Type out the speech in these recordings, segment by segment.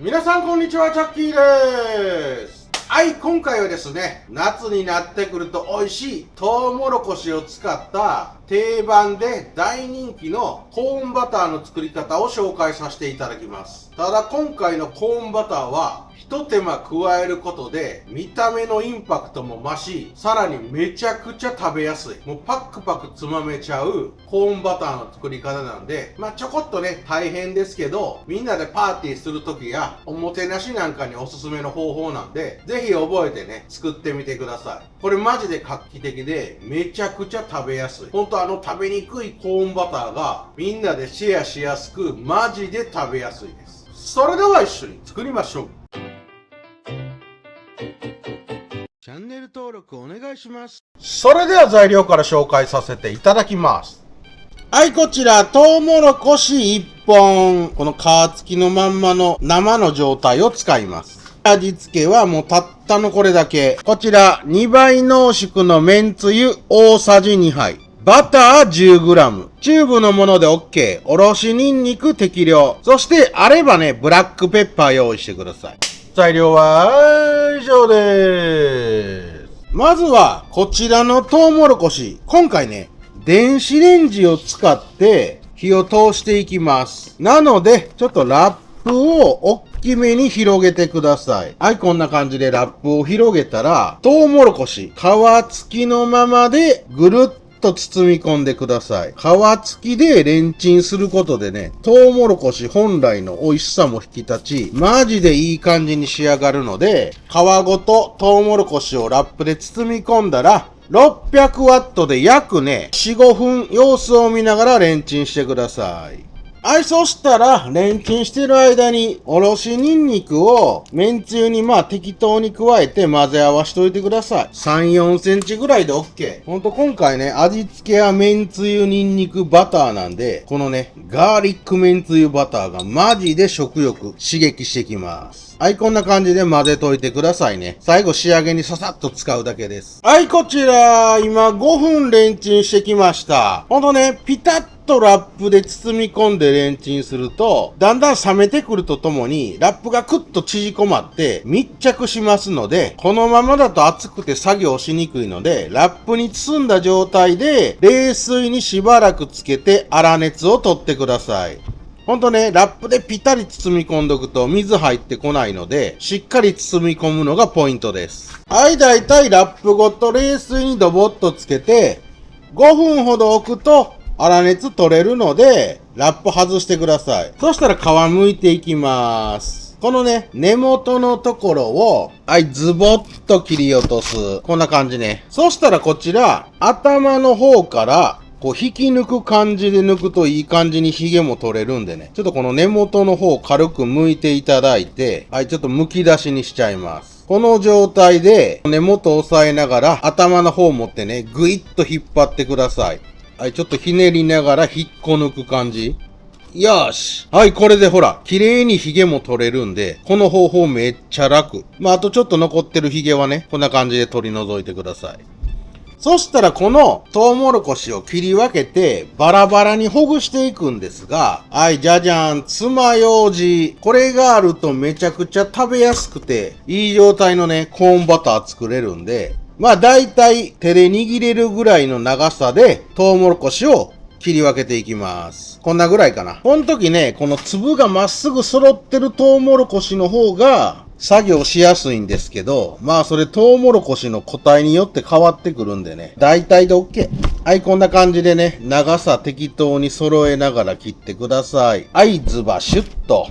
皆さんこんにちは、チャッキーです。はい、今回はですね、夏になってくると美味しいトウモロコシを使った定番で大人気のコーンバターの作り方を紹介させていただきます。ただ今回のコーンバターは一手間加えることで見た目のインパクトも増し、さらにめちゃくちゃ食べやすい、もうパックパクつまめちゃうコーンバターの作り方なんで、ちょこっとね大変ですけど、みんなでパーティーする時やおもてなしなんかにおすすめの方法なんで、ぜひ覚えてね作ってみてください。これマジで画期的でめちゃくちゃ食べやすい。ほんと食べにくいコーンバターがみんなでシェアしやすく、マジで食べやすいです。それでは一緒に作りましょう。チャンネル登録お願いします。それでは材料から紹介させていただきます。はい、こちらトウモロコシ1本、この皮付きのまんまの生の状態を使います。味付けはもうたったのこれだけ。こちら2倍濃縮のめんつゆ大さじ2杯、バター 10g、チューブのもので OK、おろしニンニク適量、そしてあればねブラックペッパー用意してください。材料は以上です。まずはこちらのトウモロコシ、今回ね電子レンジを使って火を通していきます。なのでちょっとラップを大きめに広げてください。はい、こんな感じでラップを広げたら、トウモロコシ皮付きのままでぐるっと包み込んでください。皮付きでレンチンすることでね、トウモロコシ本来の美味しさも引き立ち、マジでいい感じに仕上がるので、皮ごとトウモロコシをラップで包み込んだら、600ワットで約ね、4、5分様子を見ながらレンチンしてください。はい、そしたら、レンチンしてる間に、おろしニンニクを、めんつゆに適当に加えて混ぜ合わしといてください。3、4センチぐらいで OK。ほんと今回ね、味付けはめんつゆニンニクバターなんで、このね、ガーリックめんつゆバターがマジで食欲刺激してきます。はい、こんな感じで混ぜといてくださいね。最後仕上げにささっと使うだけです。はい、こちら、今5分レンチンしてきました。ほんとね、ピタッとラップで包み込んでレンチンすると、だんだん冷めてくるとともに、ラップがクッと縮こまって密着しますので、このままだと熱くて作業しにくいので、ラップに包んだ状態で、冷水にしばらくつけて粗熱を取ってください。ほんとね、ラップでピタリ包み込んどくと水入ってこないので、しっかり包み込むのがポイントです。はい、だいたいラップごと冷水にドボッとつけて、5分ほど置くと粗熱取れるので、ラップ外してください。そしたら皮剥いていきます。このね、根元のところを、はい、ズボッと切り落とす。こんな感じね。そしたらこちら、頭の方から、引き抜く感じで抜くといい感じにヒゲも取れるんでね。ちょっとこの根元の方軽く剥いていただいて、はい、ちょっと剥き出しにしちゃいます。この状態で根元を押さえながら頭の方を持ってね、ぐいっと引っ張ってください。はい、ちょっとひねりながら引っこ抜く感じ。よーし。はい、これでほら、綺麗にヒゲも取れるんで、この方法めっちゃ楽。あとちょっと残ってるヒゲはね、こんな感じで取り除いてください。そしたらこのトウモロコシを切り分けてバラバラにほぐしていくんですが、はい、じゃじゃん、爪楊枝。これがあるとめちゃくちゃ食べやすくて、いい状態のね、コーンバター作れるんで、だいたい手で握れるぐらいの長さでトウモロコシを切り分けていきます。こんなぐらいかな。この時ね、この粒がまっすぐ揃ってるトウモロコシの方が作業しやすいんですけど、それトウモロコシの個体によって変わってくるんでね、大体で OK。はい、こんな感じでね、長さ適当に揃えながら切ってください。はい、ズバシュッと。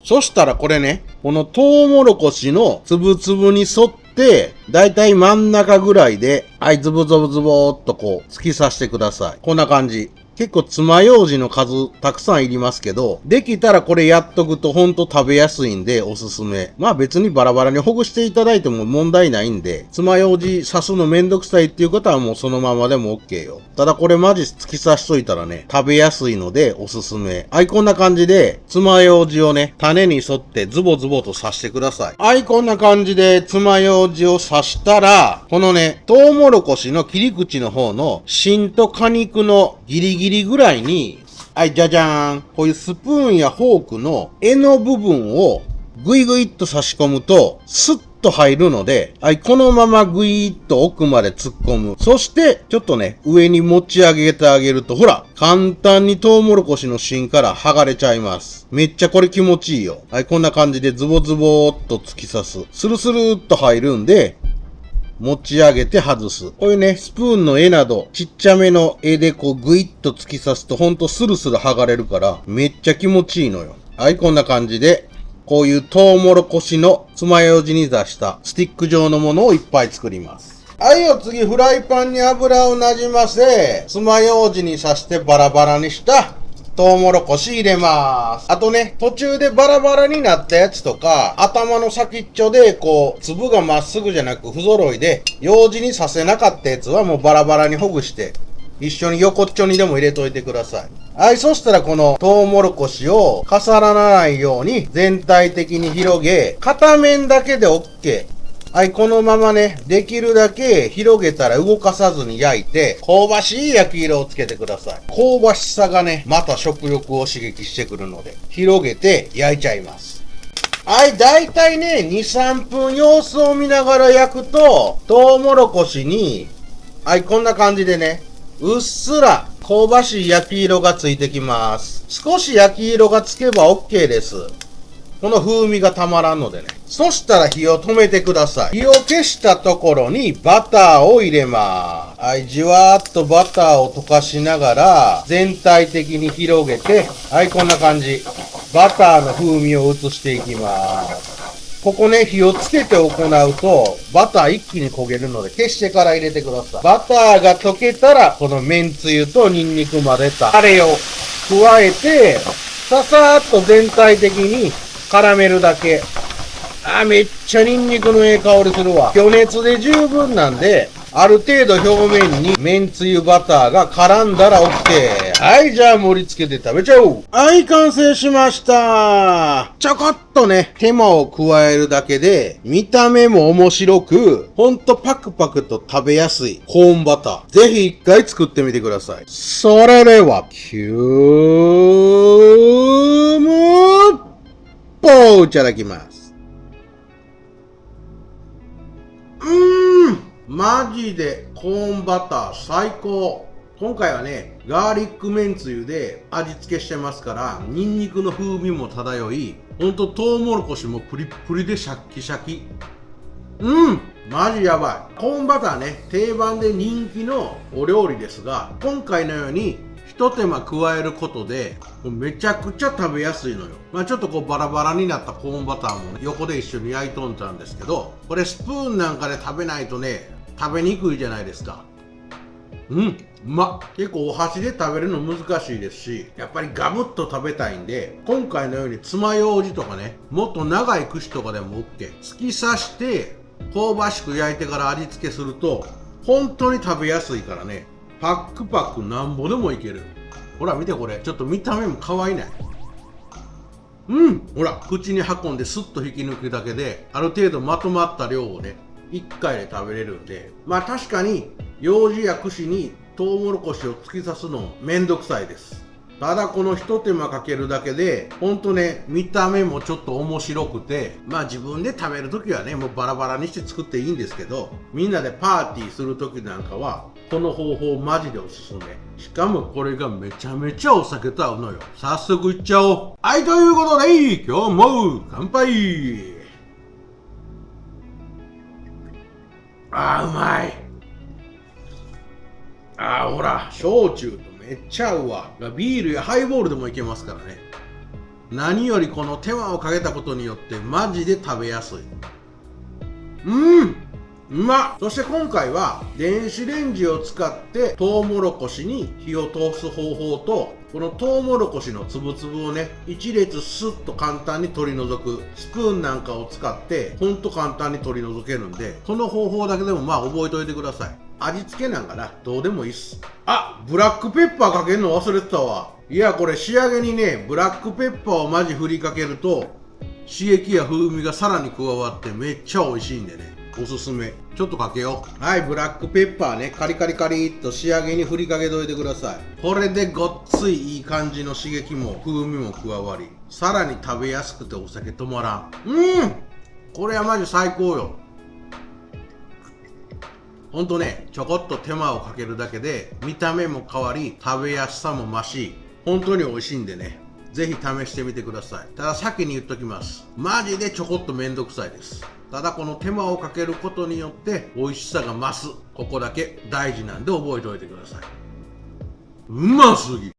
そしたらこれね、このトウモロコシのつぶつぶに沿って、だいたい真ん中ぐらいで、はい、ズボズボズボーっと突き刺してください。こんな感じ。結構爪楊枝の数たくさんいりますけど、できたらこれやっとくとほんと食べやすいんでおすすめ。まあ別にバラバラにほぐしていただいても問題ないんで、爪楊枝刺すのめんどくさいっていう方はもうそのままでも OK よ。ただこれマジ突き刺しといたらね、食べやすいのでおすすめ。はい、こんな感じで爪楊枝をね、種に沿ってズボズボと刺してください。はい、こんな感じで爪楊枝を刺したら、このね、トウモロコシの切り口の方の芯と果肉のギリギリぐらいに、はい、じゃじゃーん。こういうスプーンやフォークの柄の部分をグイグイっと差し込むと、スッと入るので、はい、このままグイーっと奥まで突っ込む。そして、ちょっとね、上に持ち上げてあげると、ほら、簡単にトウモロコシの芯から剥がれちゃいます。めっちゃこれ気持ちいいよ。はい、こんな感じでズボズボーっと突き刺す。スルスルーっと入るんで、持ち上げて外す。こういうね、スプーンの柄など、ちっちゃめの柄でこうグイッと突き刺すとほんとスルスル剥がれるから、めっちゃ気持ちいいのよ。はい、こんな感じで、こういうトウモロコシの爪楊枝に出したスティック状のものをいっぱい作ります。はい、お次フライパンに油をなじませ、爪楊枝に刺してバラバラにしたトウモロコシ入れます。あとね、途中でバラバラになったやつとか、頭の先っちょでこう、粒がまっすぐじゃなく不揃いで、楊枝に刺せなかったやつはもうバラバラにほぐして、一緒に横っちょにでも入れといてください。はい、そしたらこのトウモロコシを重ならないように全体的に広げ、片面だけで OK。はい、このままね、できるだけ広げたら動かさずに焼いて、香ばしい焼き色をつけてください。香ばしさがね、また食欲を刺激してくるので、広げて焼いちゃいます。はい、だいたいね、2、3分様子を見ながら焼くと、トウモロコシに、はい、こんな感じでね、うっすら香ばしい焼き色がついてきます。少し焼き色がつけば OK です。この風味がたまらんのでね。そしたら火を止めてください。火を消したところにバターを入れます。はい、じわーっとバターを溶かしながら全体的に広げて、はい、こんな感じ。バターの風味を移していきます。ここね、火をつけて行うと、バター一気に焦げるので、消してから入れてください。バターが溶けたら、この麺つゆとニンニク混ぜたタレを加えて、ささーっと全体的に絡めるだけ。めっちゃニンニクのええ香りするわ。余熱で十分なんで、ある程度表面に麺つゆバターが絡んだら OK。はい、じゃあ盛り付けて食べちゃおう。はい、完成しました。ちょこっとね、手間を加えるだけで、見た目も面白く、ほんとパクパクと食べやすいコーンバター。ぜひ一回作ってみてください。それでは、キュームポーいただきます。マジでコーンバター最高。今回はね、ガーリックめんつゆで味付けしてますから、ニンニクの風味も漂い、ほんとトウモロコシもプリップリでシャッキシャキ。マジやばい。コーンバターね、定番で人気のお料理ですが、今回のように一手間加えることで、めちゃくちゃ食べやすいのよ。ちょっとこうバラバラになったコーンバターも、ね、横で一緒に焼いとんちゃうんですけど、これスプーンなんかで食べないとね、食べにくいじゃないですか。結構お箸で食べるの難しいですし、やっぱりガブッと食べたいんで、今回のように爪楊枝とかね、もっと長い串とかでも OK。突き刺して香ばしく焼いてから味付けすると本当に食べやすいからね、パックパックなんぼでもいける。ほら見てこれ、ちょっと見た目も可愛いね。ほら口に運んでスッと引き抜くだけで、ある程度まとまった量をね1回で食べれるんで、確かに楊枝や串にトウモロコシを突き刺すのめんどくさいです。ただこの一手間かけるだけで、ほんとね、見た目もちょっと面白くて、自分で食べるときはね、もうバラバラにして作っていいんですけど、みんなでパーティーするときなんかは、この方法マジでおすすめ。しかもこれがめちゃめちゃお酒と合うのよ。早速いっちゃおう。はい、ということで、今日も乾杯。うまい。ほら、焼酎とめっちゃ合うわ。ビールやハイボールでもいけますからね。何よりこの手間をかけたことによってマジで食べやすい。うまっ。そして今回は電子レンジを使ってトウモロコシに火を通す方法と、このトウモロコシの粒々をね、一列スッと簡単に取り除くスプーンなんかを使ってほんと簡単に取り除けるんで、この方法だけでもまあ覚えておいてください。味付けなんかな、どうでもいいっす。あ、ブラックペッパーかけるの忘れてたわ。いや、これ仕上げにね、ブラックペッパーをマジ振りかけると刺激や風味がさらに加わってめっちゃ美味しいんでね、おすすめ。ちょっとかけよう。はい、ブラックペッパーね、カリカリカリっと仕上げに振りかけといてください。これでごっついいい感じの刺激も風味も加わり、さらに食べやすくてお酒止まらん。これはマジ最高よ。ほんとね、ちょこっと手間をかけるだけで見た目も変わり、食べやすさも増し、本当に美味しいんでね、ぜひ試してみてください。ただ先に言っときます。マジでちょこっとめんどくさいです。ただこの手間をかけることによって美味しさが増す。ここだけ大事なんで覚えておいてください。うますぎ。